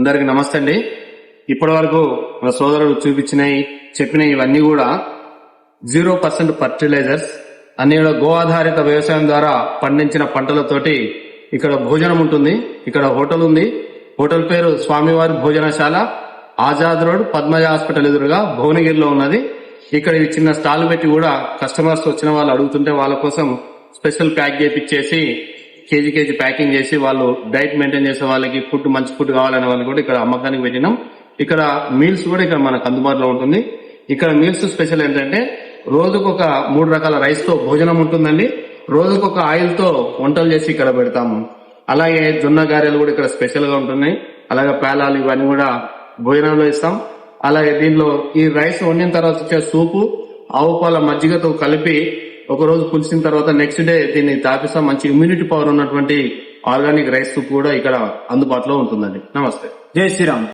అందరికి నమస్తే అండి. ఇప్పటి వరకు మన సోదరుడు చెప్పిన ఇవన్నీ కూడా 0% ఫర్టిలైజర్స్ అన్ని కూడా గో ఆధారిత వ్యవసాయం ద్వారా పండించిన పంటలతోటి ఇక్కడ భోజనం ఉంటుంది. ఇక్కడ హోటల్ ఉంది. హోటల్ పేరు స్వామివారి భోజనశాల, ఆజాద్ రోడ్, పద్మజ హాస్పిటల్ ఎదురుగా భువనగిరిలో ఉన్నది. ఇక్కడ ఈ చిన్న స్టాల్ పెట్టి కూడా కస్టమర్స్ వచ్చిన వాళ్ళు అడుగుతుంటే వాళ్ళ కోసం స్పెషల్ ప్యాక్ చేపించేసి కేజీ ప్యాకింగ్ చేసి వాళ్ళు డైట్ మెయింటైన్ చేసే వాళ్ళకి మంచి ఫుడ్ కావాలనే వాళ్ళకి కూడా ఇక్కడ అమ్మకానికి పెట్టినాం. ఇక్కడ మీల్స్ కూడా ఇక్కడ మనకు అందుబాటులో ఉంటుంది. ఇక్కడ మీల్స్ స్పెషల్ ఏంటంటే రోజుకొక 3 రకాల రైస్ తో భోజనం ఉంటుందండి. రోజుకొక ఆయిల్ తో వంటలు చేసి ఇక్కడ పెడతాము. అలాగే జొన్న గారెలు కూడా ఇక్కడ స్పెషల్ గా ఉంటున్నాయి. అలాగే పేలాలు ఇవన్నీ కూడా భోజనంలో ఇస్తాం. అలాగే దీనిలో ఈ రైస్ వండిన తర్వాత వచ్చే సూపు ఆవు పాల మజ్జిగతో కలిపి ఒక రోజు పులిసిన తర్వాత నెక్స్ట్ డే దీన్ని తాపిస్తాం. మంచి ఇమ్యూనిటీ పవర్ ఉన్నటువంటి ఆర్గానిక్ రైస్ సూప్ కూడా ఇక్కడ అందుబాటులో ఉంటుందండి. నమస్తే. జై శ్రీరామ్.